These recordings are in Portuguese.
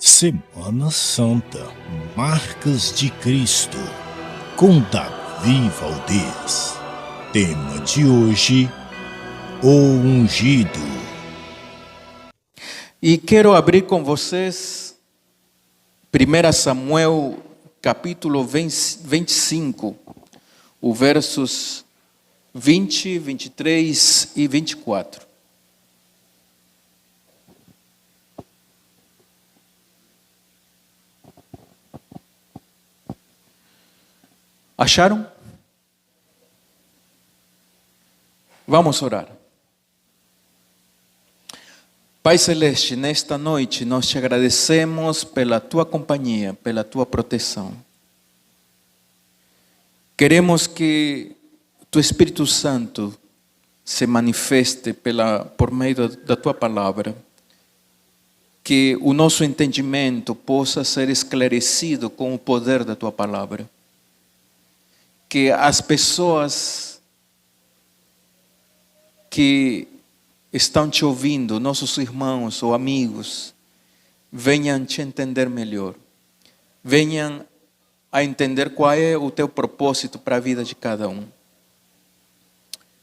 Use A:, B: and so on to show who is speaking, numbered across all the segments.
A: Semana Santa, Marcas de Cristo, com Davi Valdez. Tema de hoje, o ungido.
B: E quero abrir com vocês 1 Samuel, capítulo 25, os versos 20, 23 e 24. Acharam? Vamos orar. Pai Celeste, nesta noite nós te agradecemos pela tua companhia, pela tua proteção. Queremos que tu Espírito Santo se manifeste por meio da tua palavra, que o nosso entendimento possa ser esclarecido com o poder da tua palavra. Que as pessoas que estão te ouvindo, nossos irmãos ou amigos, venham te entender melhor. Venham a entender qual é o teu propósito para a vida de cada um.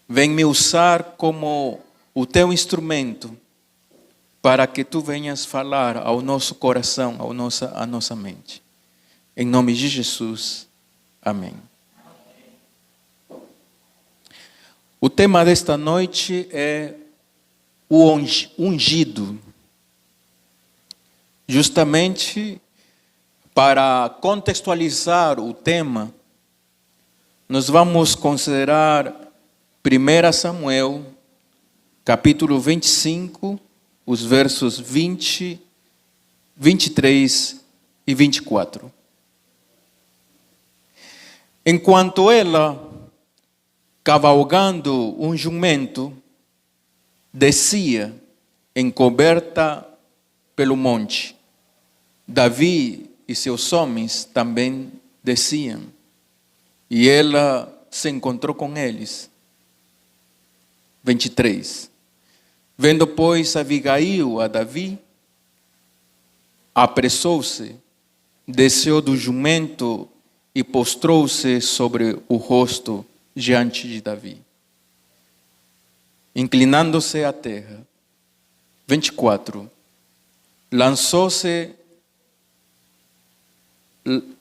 B: Vem me usar como o teu instrumento para que tu venhas falar ao nosso coração, à nossa mente. Em nome de Jesus, amém. O tema desta noite é o ungido. Justamente para contextualizar o tema, nós vamos considerar 1 Samuel, capítulo 25, os versos 20, 23 e 24. Enquanto ela, cavalgando um jumento, descia encoberta pelo monte. Davi e seus homens também desciam, e ela se encontrou com eles. 23. Vendo, pois, Abigail a Davi, apressou-se, desceu do jumento e postrou-se sobre o rosto diante de Davi, inclinando-se à terra. 24.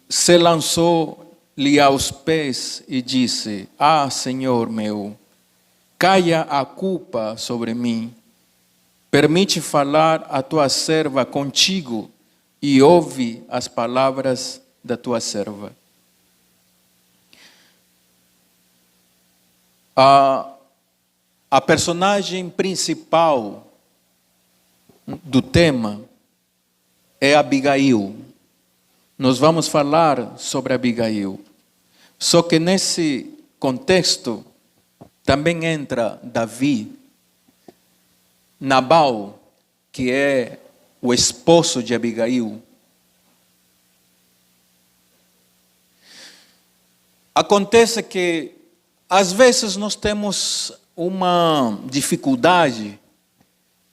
B: Se lançou-lhe aos pés e disse: Ah, Senhor meu, caia a culpa sobre mim. Permite falar a tua serva contigo e ouve as palavras da tua serva. A personagem principal do tema é Abigail. Nós vamos falar sobre Abigail. Só que nesse contexto também entra Davi, Nabal, que é o esposo de Abigail. Acontece que às vezes nós temos uma dificuldade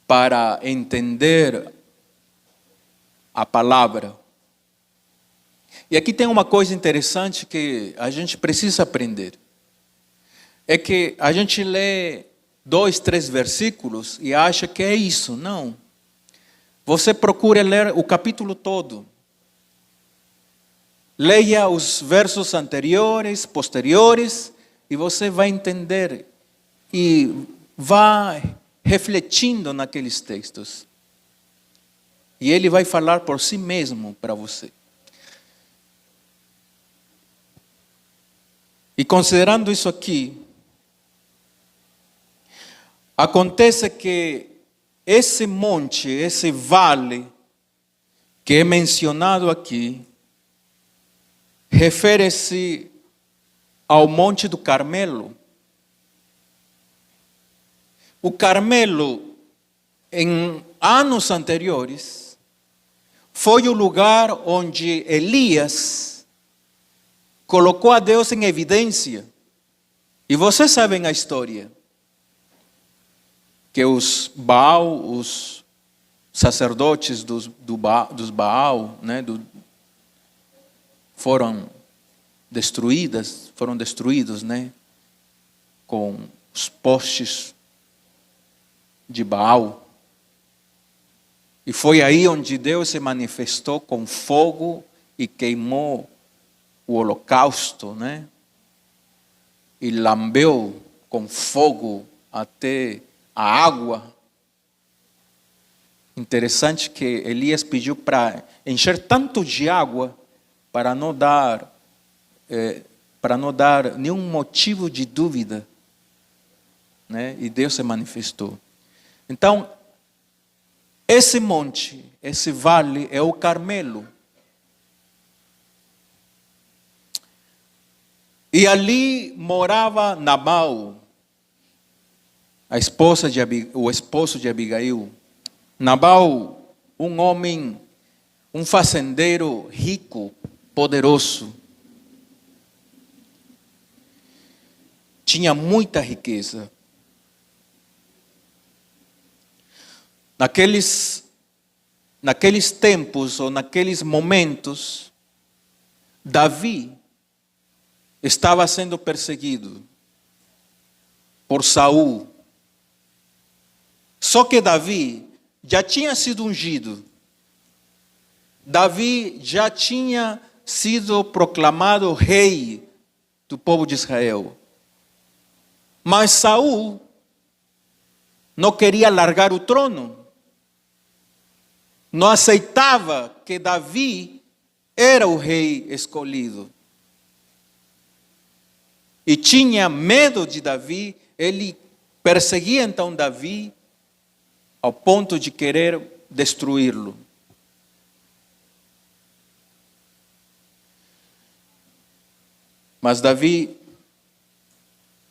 B: para entender a palavra. E aqui tem uma coisa interessante que a gente precisa aprender. É que a gente lê 2, 3 versículos e acha que é isso. Não. Você procura ler o capítulo todo. Leia os versos anteriores, posteriores, e você vai entender e vai refletindo naqueles textos. E ele vai falar por si mesmo para você. E considerando isso aqui, acontece que esse monte, esse vale que é mencionado aqui, refere-se ao Monte do Carmelo. O Carmelo, em anos anteriores, foi o lugar onde Elias colocou a Deus em evidência. E vocês sabem a história. Que os Baal, os sacerdotes dos Baal, né, foram destruídos, né, com os postes de Baal. E foi aí onde Deus se manifestou com fogo e queimou o holocausto, né? E lambeu com fogo até a água. Interessante que Elias pediu para encher tanto de água para não dar nenhum motivo de dúvida, né? E Deus se manifestou. Então, esse monte, esse vale é o Carmelo. E ali morava Nabal, o esposo de Abigail. Nabal, um homem, um fazendeiro rico, poderoso. Tinha muita riqueza. Naqueles tempos ou naqueles momentos, Davi estava sendo perseguido por Saul. Só que Davi já tinha sido ungido. Davi já tinha sido proclamado rei do povo de Israel. Mas Saul não queria largar o trono. Não aceitava que Davi era o rei escolhido. E tinha medo de Davi, ele perseguia então Davi ao ponto de querer destruí-lo. Mas Davi,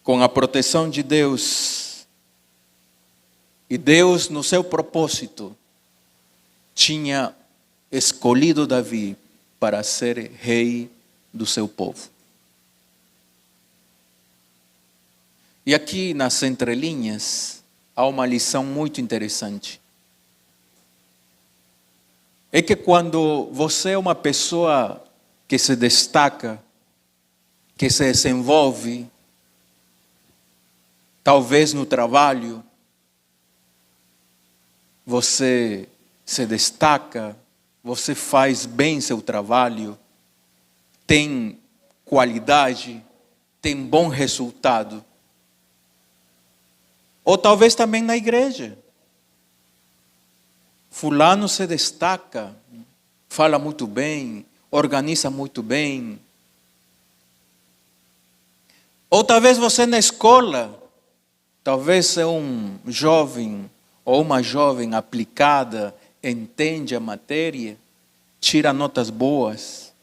B: com a proteção de Deus, e Deus no seu propósito, tinha escolhido Davi para ser rei do seu povo. E aqui nas entrelinhas há uma lição muito interessante. É que quando você é uma pessoa que se destaca, que se desenvolve, talvez no trabalho, você se destaca, você faz bem seu trabalho, tem qualidade, tem bom resultado. Ou talvez também na igreja. Fulano se destaca, fala muito bem, organiza muito bem. Ou talvez você na escola, talvez é um jovem ou uma jovem aplicada, entende a matéria, tira notas boas.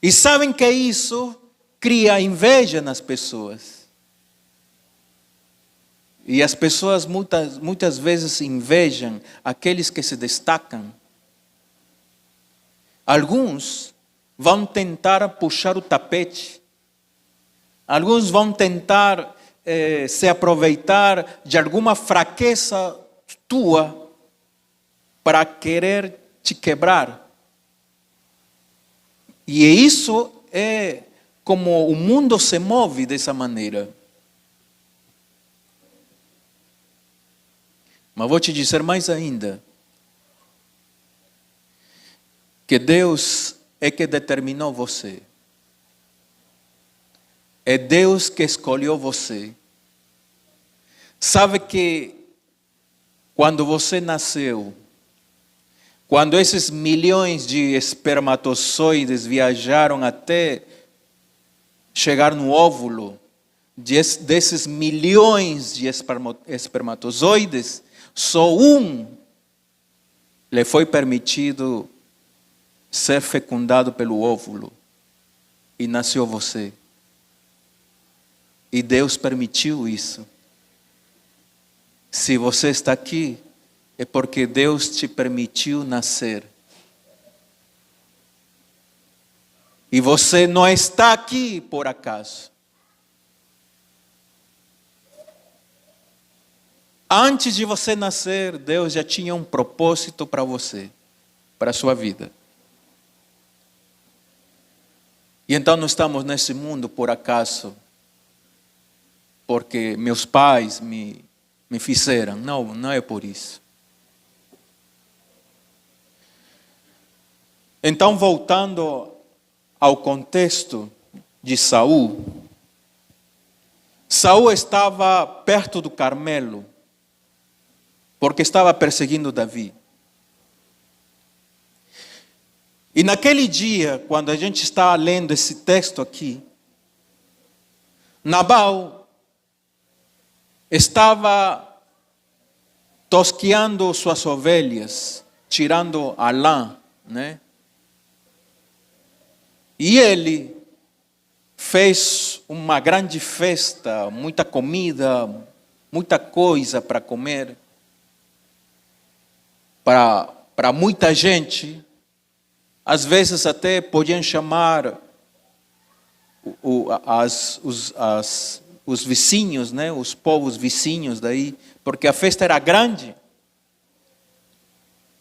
B: E sabem que isso cria inveja nas pessoas. E as pessoas muitas vezes invejam aqueles que se destacam. Alguns vão tentar puxar o tapete. Alguns vão tentar se aproveitar de alguma fraqueza tua para querer te quebrar. E isso é como o mundo se move dessa maneira. Mas vou te dizer mais ainda, que Deus é que determinou você. É Deus que escolheu você. Sabe que quando você nasceu, quando esses milhões de espermatozoides viajaram até chegar no óvulo, desses milhões de espermatozoides, só um lhe foi permitido ser fecundado pelo óvulo e nasceu você. E Deus permitiu isso. Se você está aqui, é porque Deus te permitiu nascer. E você não está aqui por acaso. Antes de você nascer, Deus já tinha um propósito para você, para a sua vida. E então não estamos nesse mundo por acaso, porque meus pais me fizeram. Não, não é por isso. Então, voltando ao contexto de Saul, Saul estava perto do Carmelo, porque estava perseguindo Davi. E naquele dia, quando a gente está lendo esse texto aqui, Nabal estava tosqueando suas ovelhas, tirando a lã, né? E ele fez uma grande festa, muita comida, muita coisa para comer, para muita gente. Às vezes até podiam chamar os vizinhos, né? Os povos vizinhos daí, porque a festa era grande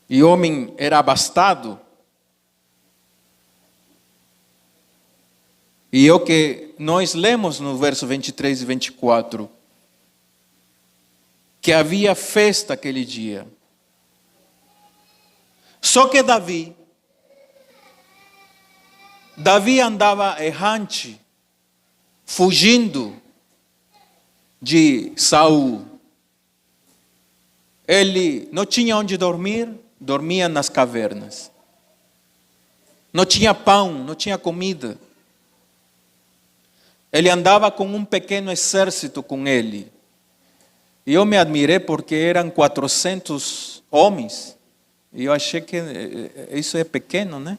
B: e o homem era abastado. E é o que nós lemos no verso 23 e 24, que havia festa aquele dia. Só que Davi andava errante, fugindo de Saul. Ele não tinha onde dormir, dormia nas cavernas. Não tinha pão, não tinha comida. Ele andava com um pequeno exército com ele. E eu me admirei porque eram 400 homens. E eu achei que isso é pequeno, né?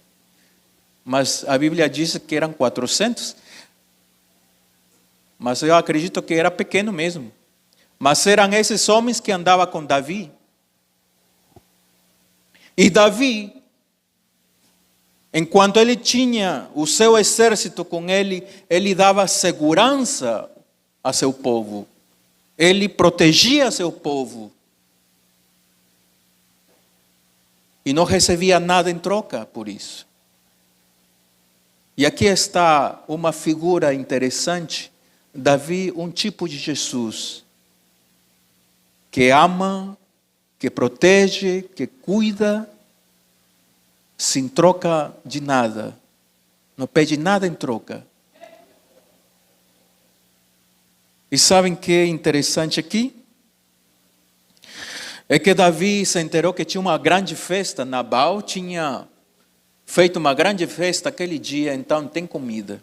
B: Mas a Bíblia diz que eram 400. Mas eu acredito que era pequeno mesmo. Mas eram esses homens que andavam com Davi. E Davi, enquanto ele tinha o seu exército com ele, ele dava segurança a seu povo. Ele protegia seu povo. E não recebia nada em troca por isso. E aqui está uma figura interessante. Davi, um tipo de Jesus, que ama, que protege, que cuida, sem troca de nada. Não pede nada em troca. E sabem o que é interessante aqui? É que Davi se enterou que tinha uma grande festa. Nabal tinha feito uma grande festa aquele dia, então tem comida.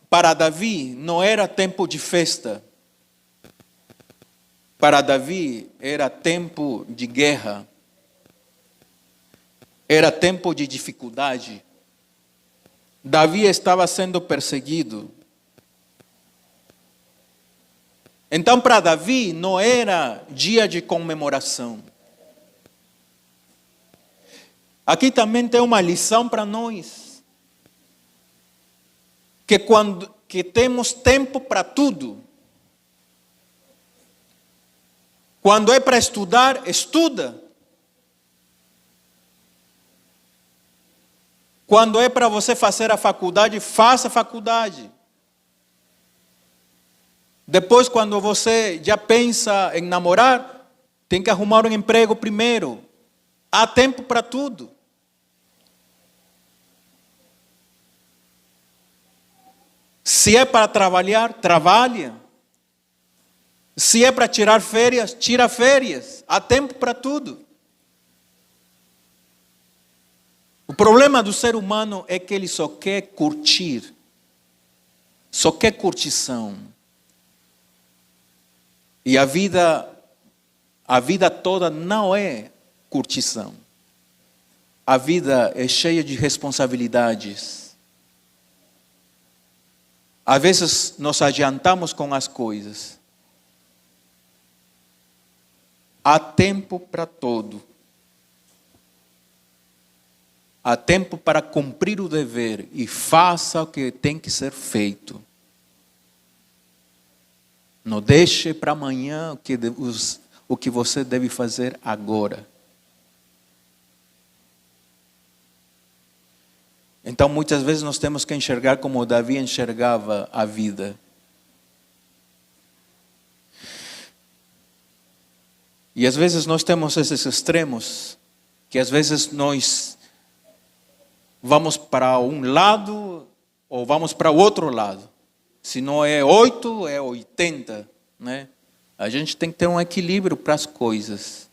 B: Para Davi, não era tempo de festa. Para Davi, era tempo de guerra. Era tempo de dificuldade. Davi estava sendo perseguido. Então, para Davi, não era dia de comemoração. Aqui também tem uma lição para nós. Que temos tempo para tudo. Quando é para estudar, estuda. Quando é para você fazer a faculdade, faça a faculdade. Depois, quando você já pensa em namorar, tem que arrumar um emprego primeiro. Há tempo para tudo. Se é para trabalhar, trabalha. Se é para tirar férias, tira férias. Há tempo para tudo. O problema do ser humano é que ele só quer curtir. Só quer curtição. E a vida toda não é curtição. A vida é cheia de responsabilidades. Às vezes nos adiantamos com as coisas. Há tempo para todo. há tempo para cumprir o dever e faça o que tem que ser feito. Não deixe para amanhã o que você deve fazer agora. Então, muitas vezes nós temos que enxergar como Davi enxergava a vida. E às vezes nós temos esses extremos, que às vezes nós vamos para um lado ou vamos para o outro lado. Se não é 8, é 80, né? A gente tem que ter um equilíbrio para as coisas.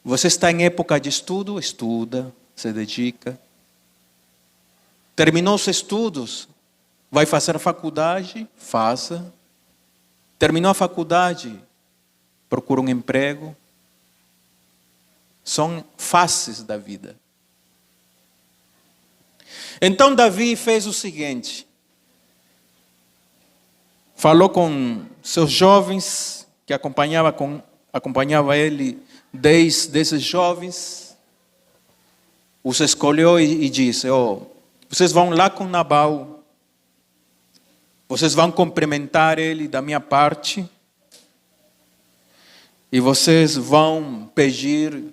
B: Você está em época de estudo, estuda, se dedica. Terminou os estudos, vai fazer a faculdade, faça. Terminou a faculdade, procura um emprego. São faces da vida. Então Davi fez o seguinte: falou com seus jovens que acompanhava ele, 10 desses jovens, os escolheu e disse: vocês vão lá com Nabal, vocês vão cumprimentar ele da minha parte, e vocês vão pedir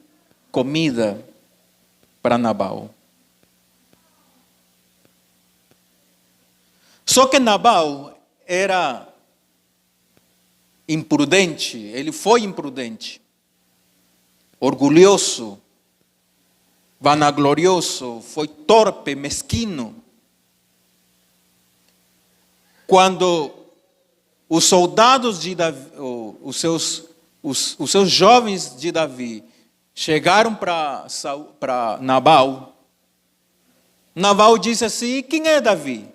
B: comida para Nabal. Só que Nabal era imprudente, ele foi imprudente, orgulhoso, vanaglorioso, foi torpe, mesquino. Quando os soldados de Davi, os seus jovens de Davi, chegaram para Nabal, Nabal disse assim: quem é Davi?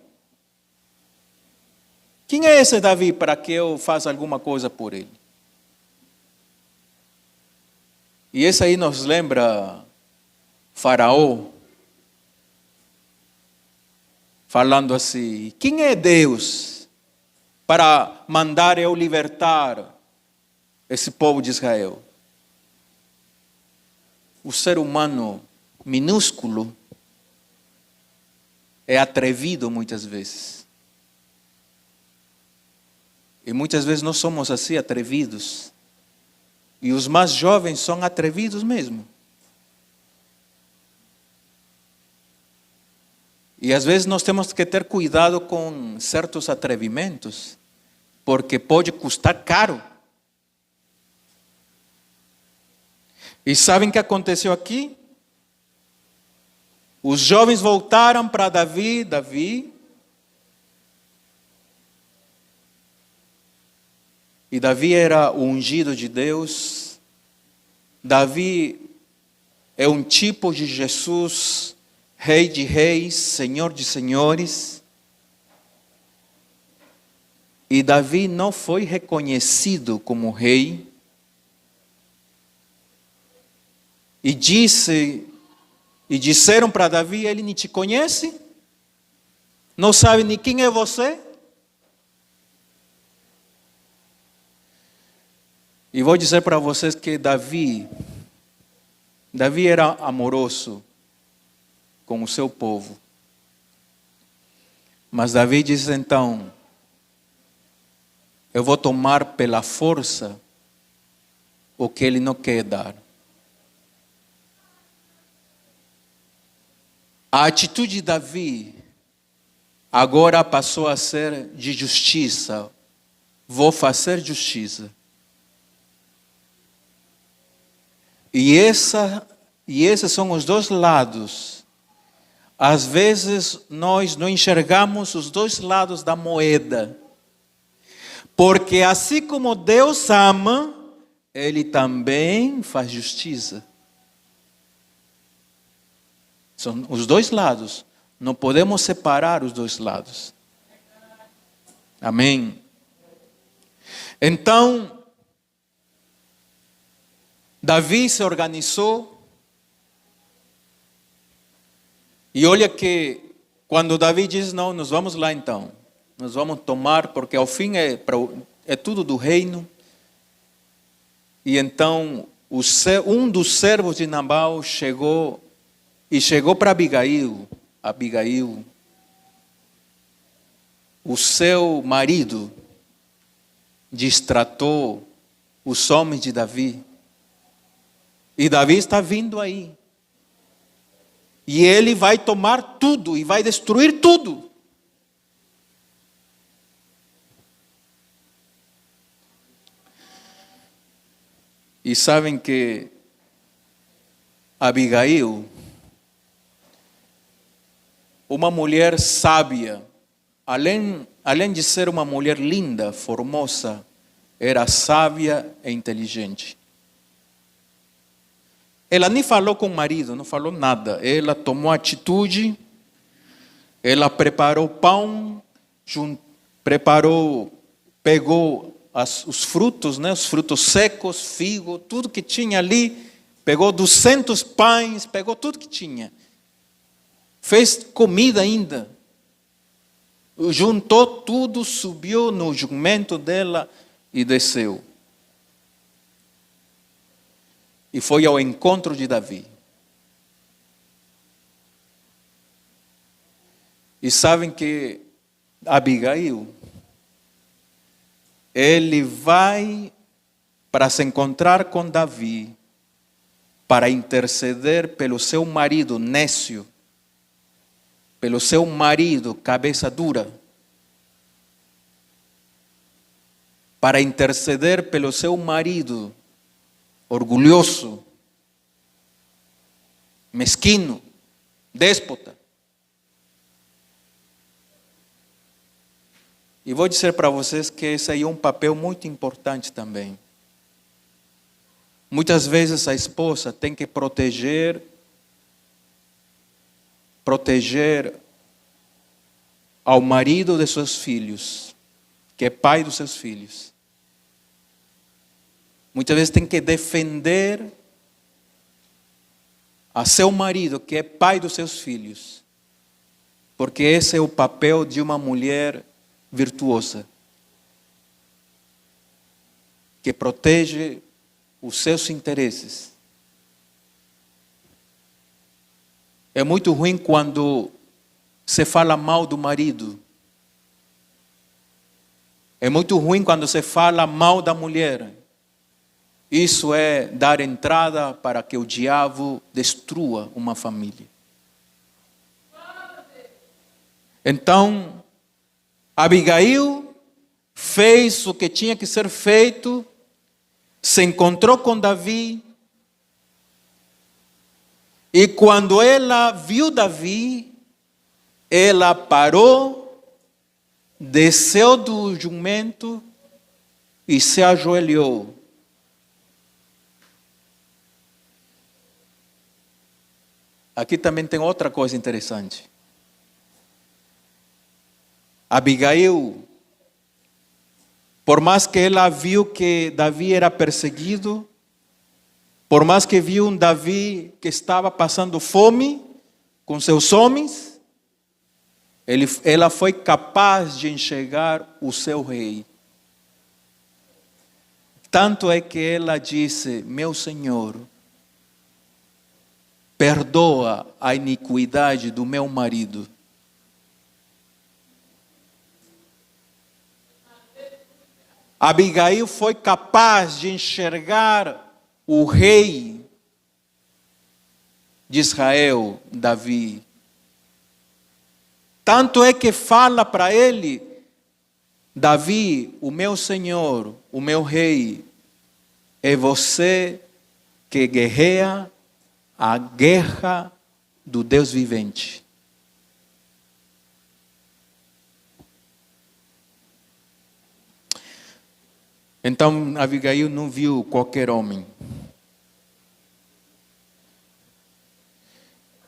B: Quem é esse Davi para que eu faça alguma coisa por ele? E esse aí nos lembra Faraó, falando assim: quem é Deus para mandar eu libertar esse povo de Israel? O ser humano minúsculo é atrevido muitas vezes. E muitas vezes nós somos assim, atrevidos. E os mais jovens são atrevidos mesmo. E às vezes nós temos que ter cuidado com certos atrevimentos, porque pode custar caro. E sabem o que aconteceu aqui? Os jovens voltaram para Davi. E Davi era o ungido de Deus. Davi é um tipo de Jesus, Rei de reis, Senhor de senhores. E Davi não foi reconhecido como rei. E disseram para Davi: ele nem te conhece? Não sabe nem quem é você? E vou dizer para vocês que Davi era amoroso com o seu povo. Mas Davi diz então: eu vou tomar pela força o que ele não quer dar. A atitude de Davi agora passou a ser de justiça. Vou fazer justiça. E esses são os dois lados. Às vezes nós não enxergamos os dois lados da moeda. Porque assim como Deus ama, Ele também faz justiça. São os dois lados. Não podemos separar os dois lados. Amém. Então, Davi se organizou. E olha que quando Davi diz: não, nós vamos lá então. Nós vamos tomar, porque ao fim é tudo do reino. E então um dos servos de Nabal chegou E chegou para Abigail. Abigail, o seu marido destratou os homens de Davi. E Davi está vindo aí. E ele vai tomar tudo e vai destruir tudo. E sabem que Abigail, uma mulher sábia, além de ser uma mulher linda, formosa, era sábia e inteligente. Ela nem falou com o marido, não falou nada. Ela tomou atitude, ela preparou pão, pegou os frutos, né, os frutos secos, figo, tudo que tinha ali, pegou 200 pães, pegou tudo que tinha. Fez comida ainda. Juntou tudo, subiu no jumento dela e desceu. E foi ao encontro de Davi. E sabem que Abigail, ele vai para se encontrar com Davi, para interceder pelo seu marido nécio, pelo seu marido cabeça dura, para interceder pelo seu marido orgulhoso, mesquino, déspota. E vou dizer para vocês que esse aí é um papel muito importante também. Muitas vezes a esposa tem que proteger ao marido de seus filhos, que é pai dos seus filhos. Muitas vezes tem que defender a seu marido, que é pai dos seus filhos. Porque esse é o papel de uma mulher virtuosa, que protege os seus interesses. É muito ruim quando se fala mal do marido. É muito ruim quando se fala mal da mulher. Isso é dar entrada para que o diabo destrua uma família. Então, Abigail fez o que tinha que ser feito, se encontrou com Davi, e quando ela viu Davi, ela parou, desceu do jumento e se ajoelhou. Aqui também tem outra coisa interessante. Abigail, por mais que ela viu que Davi era perseguido, por mais que viu um Davi que estava passando fome com seus homens, ela foi capaz de enxergar o seu rei. Tanto é que ela disse: meu Senhor, perdoa a iniquidade do meu marido. Abigail foi capaz de enxergar o rei de Israel, Davi. Tanto é que fala para ele: Davi, o meu Senhor, o meu rei, é você que guerreia a guerra do Deus vivente. Então Abigail não viu qualquer homem.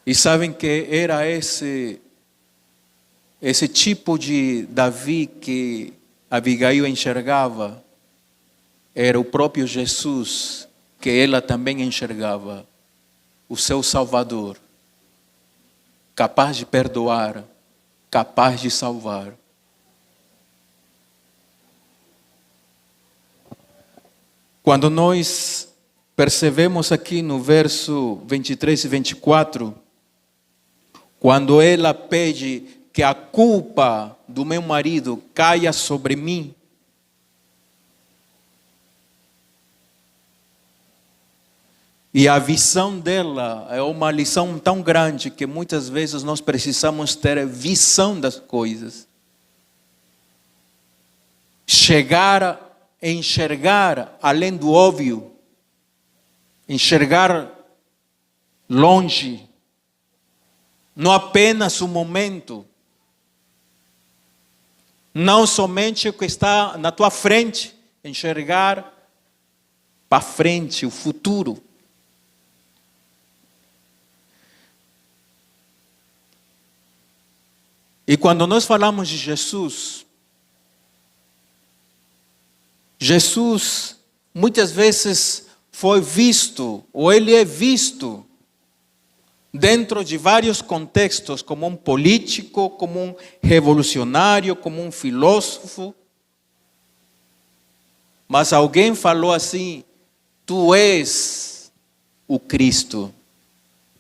B: E sabem que era esse tipo de Davi que Abigail enxergava, era o próprio Jesus que ela também enxergava, o seu Salvador, capaz de perdoar, capaz de salvar. Quando nós percebemos aqui no verso 23 e 24, quando ela pede que a culpa do meu marido caia sobre mim, e a visão dela é uma lição tão grande que muitas vezes nós precisamos ter visão das coisas. Chegar a enxergar além do óbvio, enxergar longe, não apenas o momento, não somente o que está na tua frente, enxergar para frente, o futuro. E quando nós falamos de Jesus, Jesus muitas vezes foi visto, ou ele é visto, dentro de vários contextos, como um político, como um revolucionário, como um filósofo. Mas alguém falou assim: tu és o Cristo,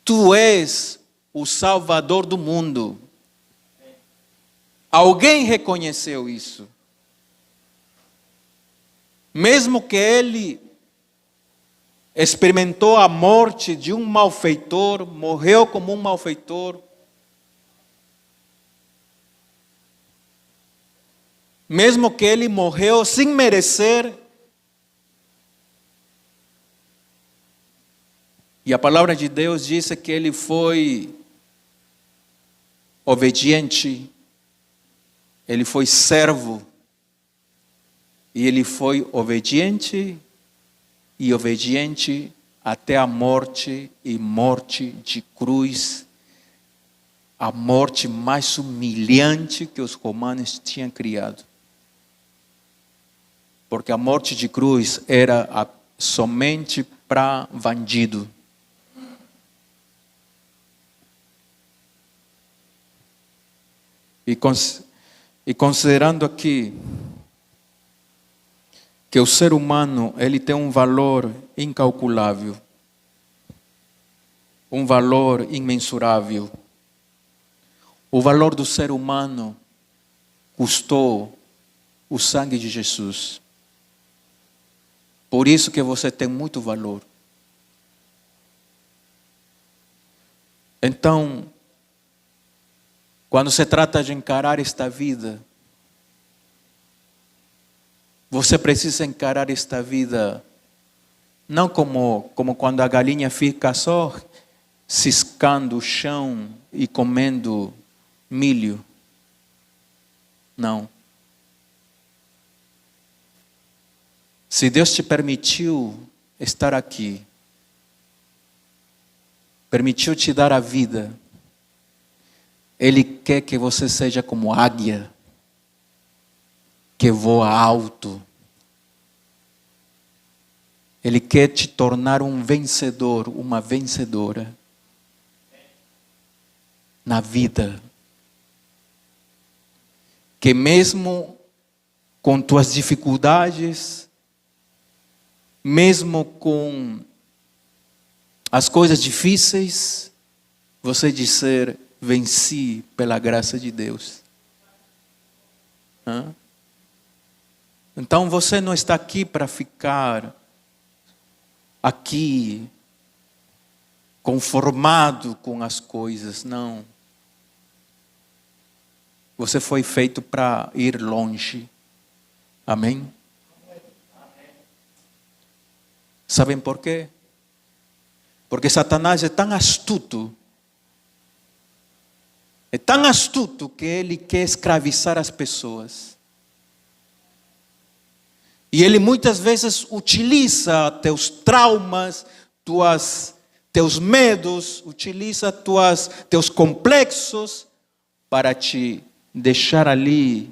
B: tu és o Salvador do mundo. Alguém reconheceu isso. Mesmo que ele experimentou a morte de um malfeitor, morreu como um malfeitor, mesmo que ele morreu sem merecer, e a palavra de Deus diz que ele foi obediente, ele foi servo, e ele foi obediente até a morte, e morte de cruz, a morte mais humilhante que os romanos tinham criado. Porque a morte de cruz era somente para bandido. E considerando aqui que o ser humano ele tem um valor incalculável, um valor imensurável. O valor do ser humano custou o sangue de Jesus. Por isso que você tem muito valor. Então, quando se trata de encarar esta vida, você precisa encarar esta vida não como quando a galinha fica só ciscando o chão e comendo milho. Não. Se Deus te permitiu estar aqui, permitiu te dar a vida, Ele quer que você seja como águia, que voa alto. Ele quer te tornar um vencedor, uma vencedora na vida. Que mesmo com tuas dificuldades, mesmo com as coisas difíceis, você dizer: venci pela graça de Deus. Então você não está aqui para ficar aqui conformado com as coisas, não. Você foi feito para ir longe. Amém? Sabem por quê? Porque Satanás é tão astuto que ele quer escravizar as pessoas. E ele muitas vezes utiliza teus traumas, teus medos, utiliza teus complexos para te deixar ali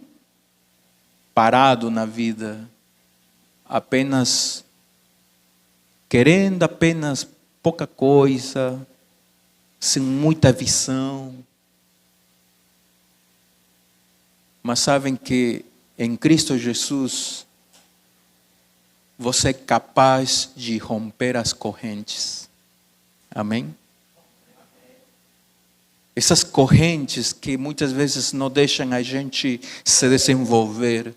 B: parado na vida, querendo apenas pouca coisa, sem muita visão. Mas sabem que em Cristo Jesus você é capaz de romper as correntes. Amém? essas correntes que muitas vezes não deixam a gente se desenvolver.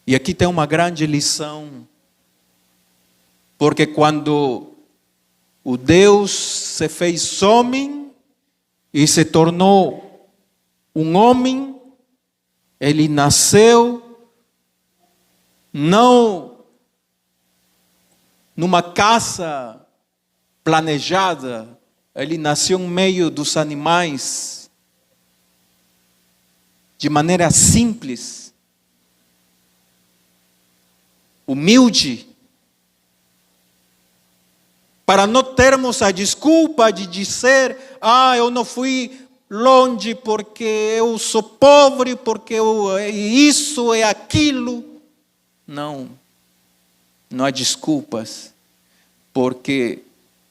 B: E aqui tem uma grande lição, porque quando o Deus se fez homem e se tornou um homem, ele nasceu não numa casa planejada, ele nasceu no meio dos animais, de maneira simples, humilde, para não termos a desculpa de dizer, eu não fui longe porque eu sou pobre, porque isso é aquilo. Não há desculpas, porque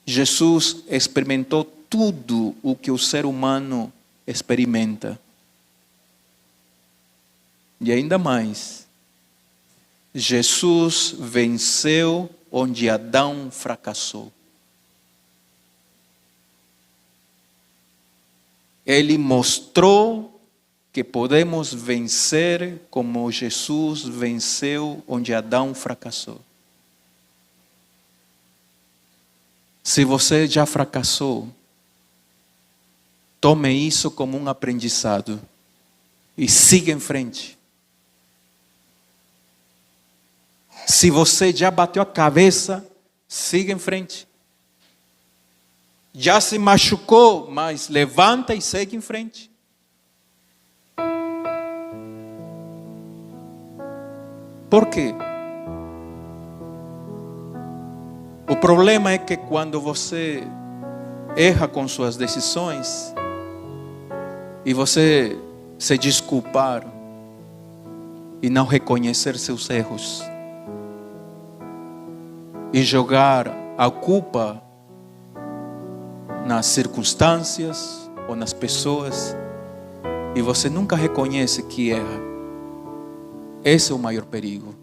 B: Jesus experimentou tudo o que o ser humano experimenta. E ainda mais, Jesus venceu onde Adão fracassou. Ele mostrou que podemos vencer como Jesus venceu onde Adão fracassou. Se você já fracassou, tome isso como um aprendizado e siga em frente. Se você já bateu a cabeça, siga em frente. Já se machucou, mas levanta e segue em frente. Por quê? O problema é que quando você erra com suas decisões e você se desculpar e não reconhecer seus erros e jogar a culpa nas circunstâncias ou nas pessoas e você nunca reconhece que erra, esse é o maior perigo.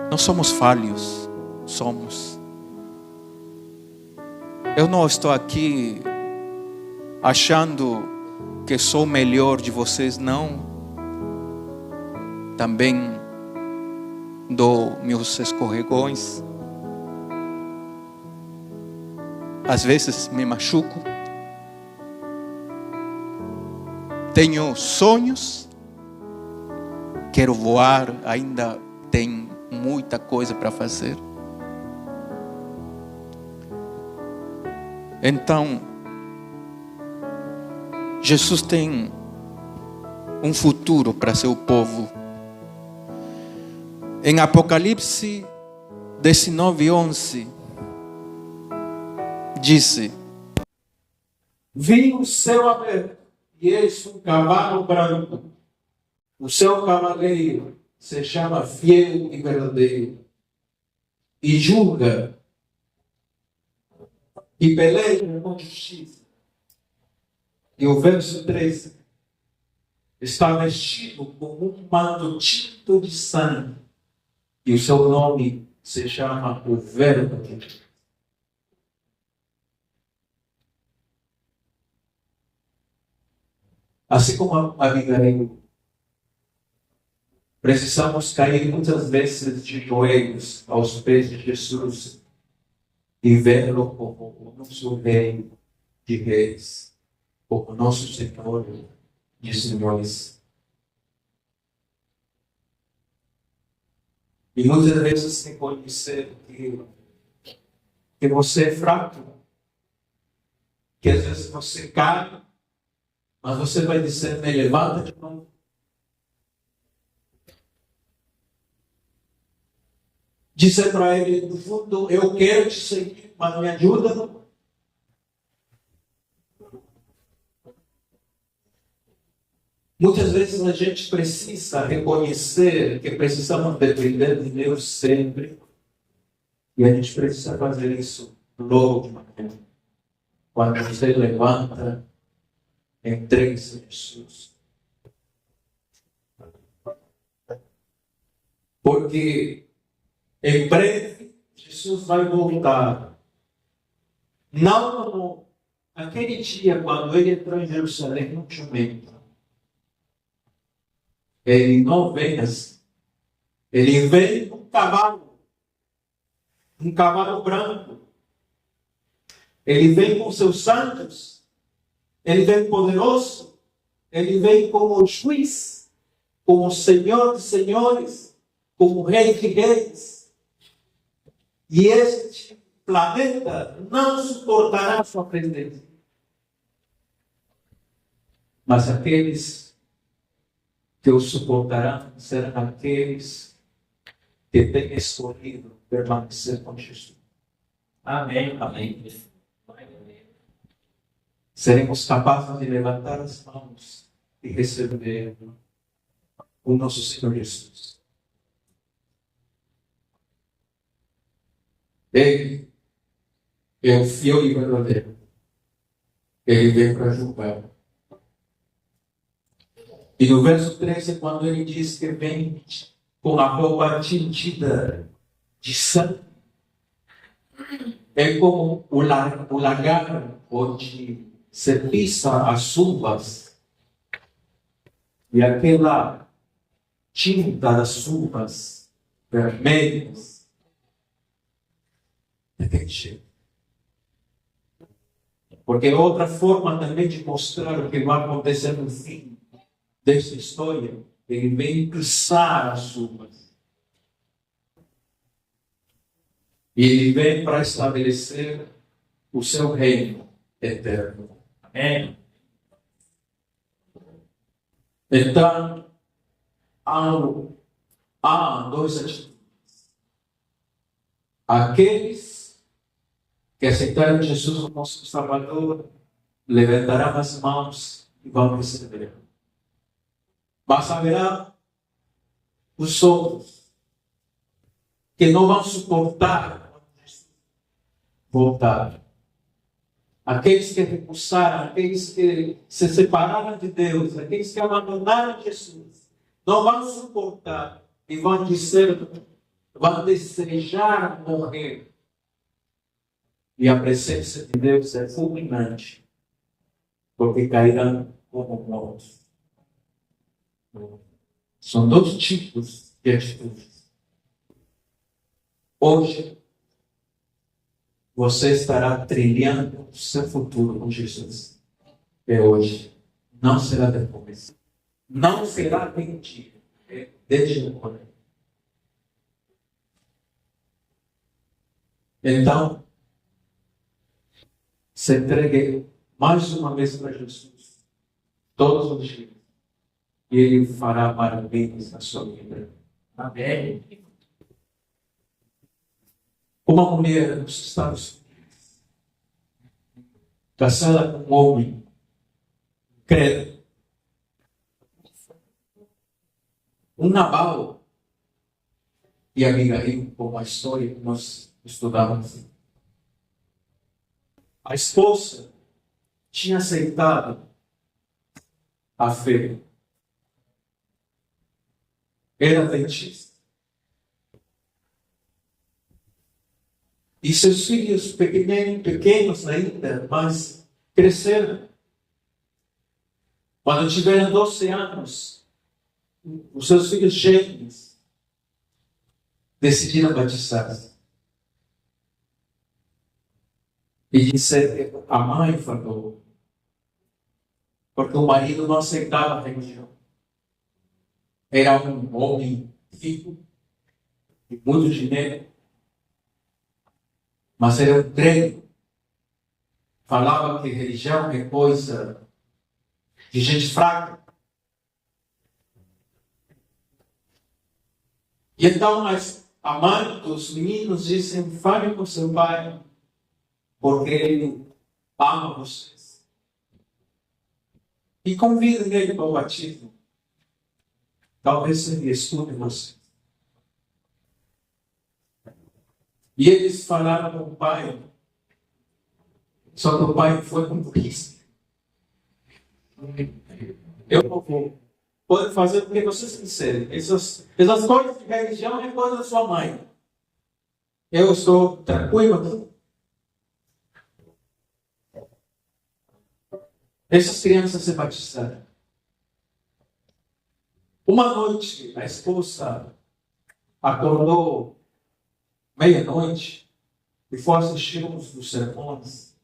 B: Nós somos falhos, somos. Eu não estou aqui achando que sou o melhor de vocês, não. Também dou meus escorregões. Às vezes me machuco. Tenho sonhos. Quero voar, ainda tem muita coisa para fazer. Então, Jesus tem um futuro para seu povo. Em Apocalipse 19:11, disse:
C: Vi o céu aberto e eis um cavalo branco. O seu cavaleiro se chama Fiel e Verdadeiro e julga e peleja com justiça. E o verso 13: está vestido com um manto tinto de sangue e o seu nome se chama o Verbo de Deus. Assim como Abigail, precisamos cair muitas vezes de joelhos aos pés de Jesus e vê-lo como o nosso Rei de Reis, como nosso Senhor de Senhores. E muitas vezes reconhecer que você é fraco, que às vezes você cai, mas você vai dizer, me levanta de novo. Dizer para ele, no fundo, eu quero te seguir, mas me ajuda. Muitas vezes a gente precisa reconhecer que precisamos depender de Deus sempre. E a gente precisa fazer isso logo de manhã. Quando você levanta, entregue-se a Jesus. Porque em breve Jesus vai voltar. Não como aquele dia quando ele entrou em Jerusalém no jumento. Ele não vem assim. Ele vem com um cavalo branco. Ele vem com seus santos. Ele vem poderoso. Ele vem como juiz, como Senhor de senhores, como Rei de reis. E este planeta não suportará sua presença. Mas aqueles que o suportarão serão aqueles que têm escolhido permanecer com Jesus.
D: Amém. Amém.
C: Seremos capazes de levantar as mãos e receber o nosso Senhor Jesus. Ele é o fiel e verdadeiro. Ele veio para julgar. E no verso 13, quando ele diz que vem com a roupa tingida de sangue, é como o lagar onde se pisa as uvas e aquela tinta das uvas vermelhas daquele jeito. Porque outra forma também de mostrar o que vai acontecer no fim dessa história, ele vem pisar as uvas. E ele vem para estabelecer o seu reino eterno. Amém. Então, há dois atitudes. Aqueles que aceitaram Jesus como nosso Salvador levantarão as mãos e vão receber. Mas haverá os outros que não vão suportar voltar. Aqueles que recusaram, aqueles que se separaram de Deus, aqueles que abandonaram Jesus, não vão suportar e vão desejar morrer. E a presença de Deus é fulminante, porque cairão como mortos. São dois tipos de atitudes. Hoje, você estará trilhando o seu futuro com Jesus. É hoje. Não será depois. Não será mentira. É desde agora. Então, se entregue mais uma vez para Jesus. Todos os dias. E Ele fará maravilhas na sua vida.
D: Amém.
C: Uma mulher nos Estados Unidos, casada com um homem, credo, um Nabal e Abigail, como a história que nós estudávamos. A esposa tinha aceitado a fé. Era adventista. E seus filhos pequenos ainda, mas cresceram. Quando tiveram 12 anos, os seus filhos gêmeos decidiram batizar-se. E disse, a mãe falou, porque o marido não aceitava a religião. Era um homem rico, de muito dinheiro, mas era um crente. Falava que religião é coisa de gente fraca. E então a mãe dos meninos disse, fale com seu pai, porque ele ama vocês. E convidem ele para o batismo. Talvez ele estude vocês. E eles falaram com o pai. Só que o pai foi com burrice. Eu não vou. Podem fazer o que vocês quiserem. Essas coisas de religião é coisa da sua mãe. Eu estou tranquilo. Essas crianças se batizaram. Uma noite, a esposa acordou meia-noite e foi assistir um dos sermões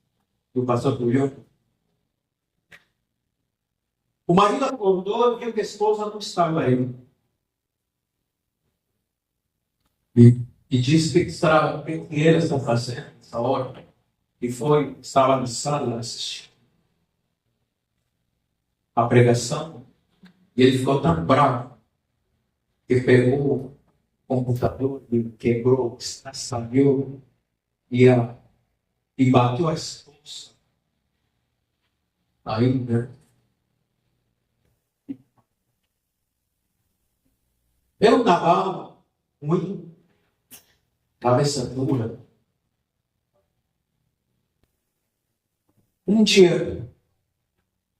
C: do pastor Tuião. O marido acordou e viu que a esposa não estava aí. E disse o que eles estão fazendo nessa hora. E estava na sala assistindo a pregação. E ele ficou tão bravo que pegou o computador e quebrou, estraçalhou e bateu a esposa. Ainda. Eu estava muito cabeça dura. Um dia,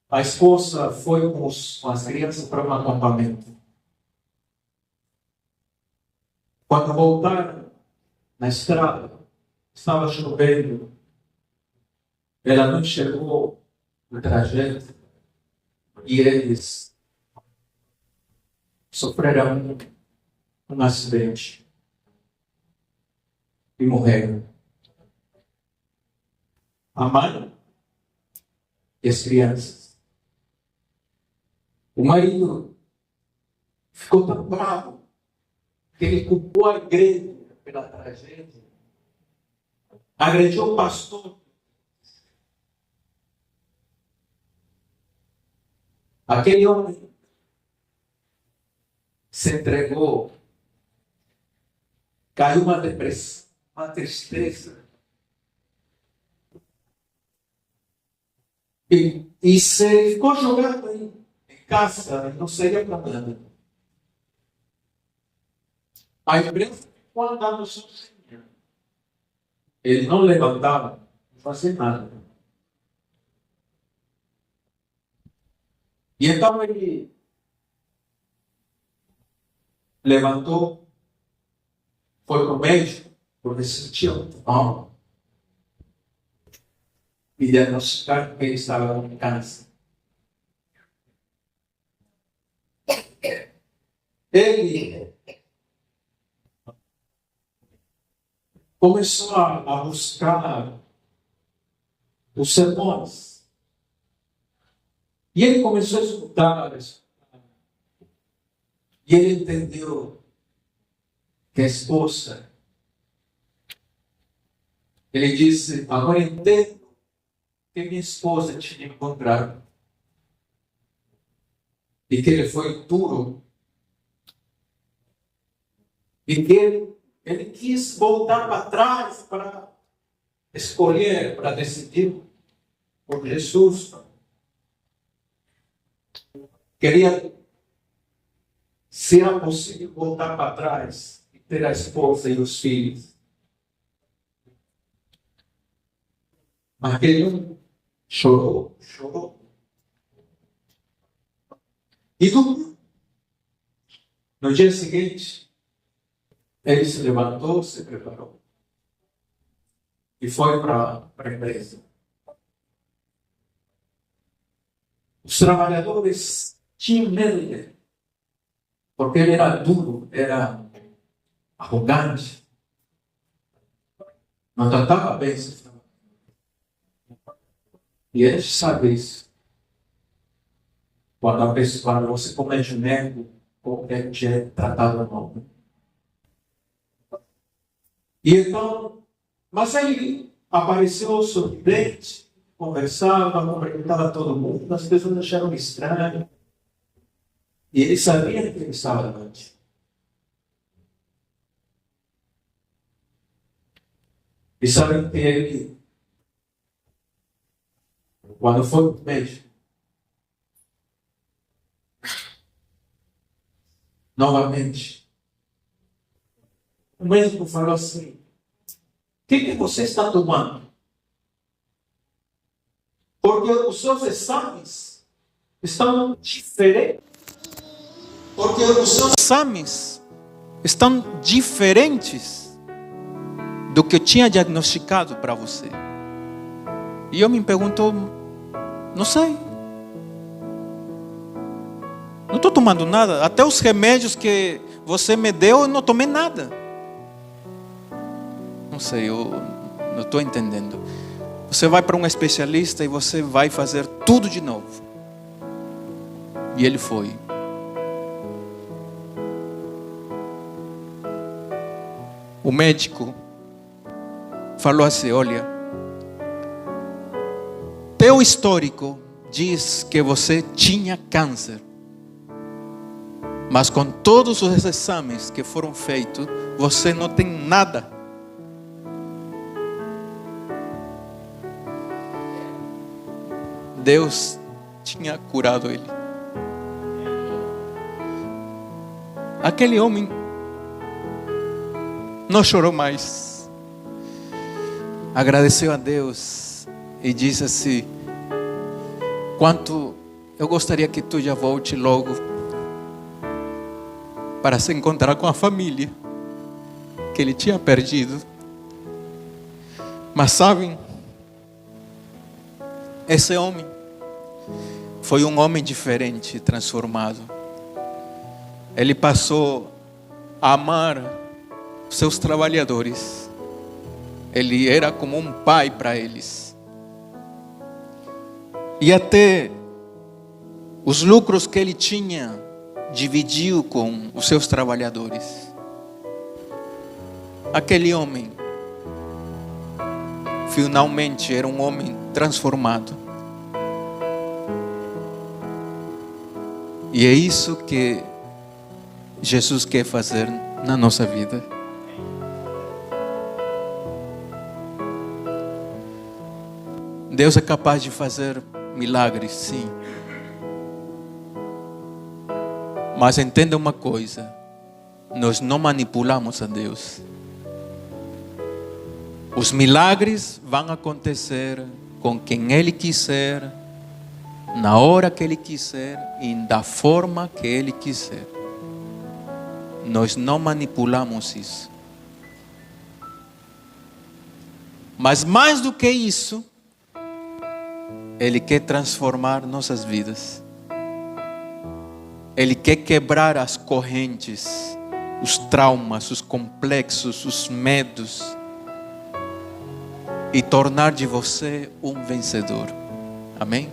C: a esposa foi com as crianças para um acampamento. Quando voltaram na estrada, estava chovendo. Ela não chegou no trajeto e eles sofreram um acidente e morreram. A mãe e as crianças. O marido ficou tão bravo que ele culpou a igreja pela tragédia. Agrediu o pastor. Aquele homem se entregou, caiu uma depressão, uma tristeza. E se ficou jogado aí em casa, não seria para nada. A imprensa ficou andando sozinha. Ele não levantava, não fazia nada. E então ele levantou, foi para o médico, porque sentia mal. E diagnosticaram que ele estava com câncer. Ele começou a buscar os sermões. E ele começou a escutar. E ele entendeu que a esposa, ele disse, agora entendo que minha esposa tinha encontrado. E que ele foi duro. E que ele quis voltar para trás para escolher, para decidir por Jesus. Queria, se era possível, voltar para trás e ter a esposa e os filhos. Mas ele chorou. E no dia seguinte, ele se levantou, se preparou e foi para a empresa. Os trabalhadores tinham medo dele, porque ele era duro, era arrogante, não tratava bem esse trabalho. E ele sabe isso. Quando você comete nego, qualquer dia é tratado mal. E então, mas ele apareceu sorridente, conversava, cumprimentava todo mundo, as pessoas acharam estranho. E ele sabia que ele estava doente. E sabem que ele, quando foi para o médico, novamente, o médico falou assim, o que você está tomando? Porque os seus exames estão diferentes.
B: Porque os seus exames estão diferentes do que eu tinha diagnosticado para você. E eu me pergunto, não sei. Não estou tomando nada. Até os remédios que você me deu, eu não tomei nada. Não sei, eu não estou entendendo. Você vai para um especialista e você vai fazer tudo de novo. E ele foi. O médico falou assim: olha, teu histórico diz que você tinha câncer. Mas com todos os exames que foram feitos, você não tem nada. Deus tinha curado ele. Aquele homem não chorou mais. Agradeceu a Deus e disse assim: quanto eu gostaria que tu já volte logo para se encontrar com a família que ele tinha perdido. Mas sabem, esse homem foi um homem diferente, transformado. Ele passou a amar seus trabalhadores. Ele era como um pai para eles. E até os lucros que ele tinha, dividiu com os seus trabalhadores. Aquele homem finalmente era um homem transformado. E é isso que Jesus quer fazer na nossa vida. Deus é capaz de fazer milagres, sim. Mas entenda uma coisa: nós não manipulamos a Deus. Os milagres vão acontecer com quem Ele quiser, na hora que Ele quiser e da forma que Ele quiser. Nós não manipulamos isso. Mas mais do que isso, Ele quer transformar nossas vidas. Ele quer quebrar as correntes, os traumas, os complexos, os medos e tornar de você um vencedor. Amém?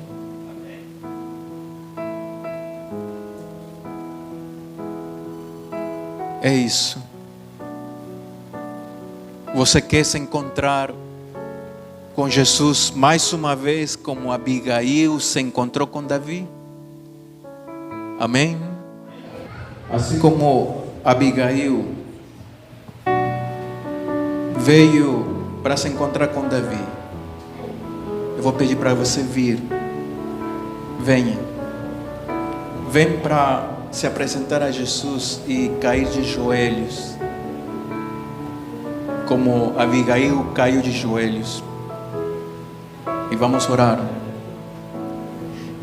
B: É isso. Você quer se encontrar com Jesus mais uma vez, como Abigail se encontrou com Davi? Amém? Assim como Abigail veio para se encontrar com Davi, eu vou pedir para você vir. Venha. Vem para se apresentar a Jesus e cair de joelhos, como Abigail caiu de joelhos. E vamos orar.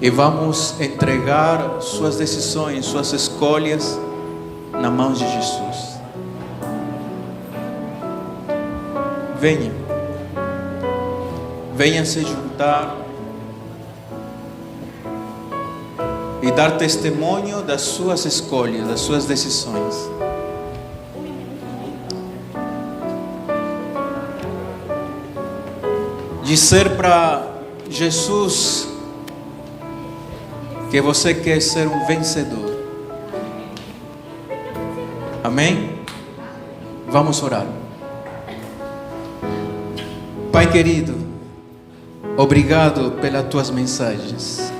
B: E vamos entregar suas decisões, suas escolhas na mão de Jesus. Venha. Venha se juntar e dar testemunho das suas escolhas, das suas decisões. Dizer para Jesus que você quer ser um vencedor. Amém? Vamos orar. Pai querido, obrigado pelas tuas mensagens.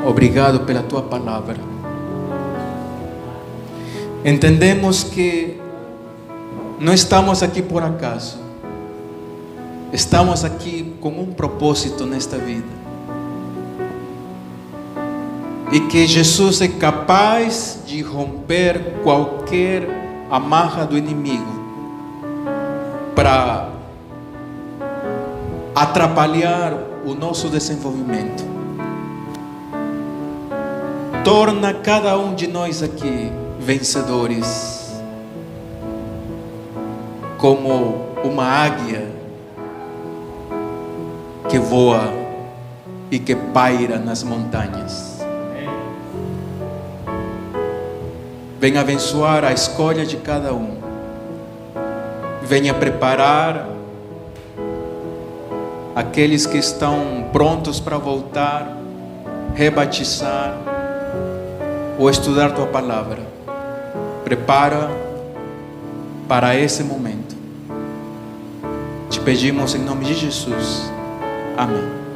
B: Obrigado pela tua palavra. Entendemos que não estamos aqui por acaso. Estamos aqui com um propósito nesta vida. E que Jesus é capaz de romper qualquer amarra do inimigo para atrapalhar o nosso desenvolvimento. Torna cada um de nós aqui vencedores, como uma águia que voa e que paira nas montanhas. Venha abençoar a escolha de cada um. Venha preparar aqueles que estão prontos para voltar, rebatizar ou estudar tua palavra. Prepara para esse momento. Te pedimos em nome de Jesus. Amém.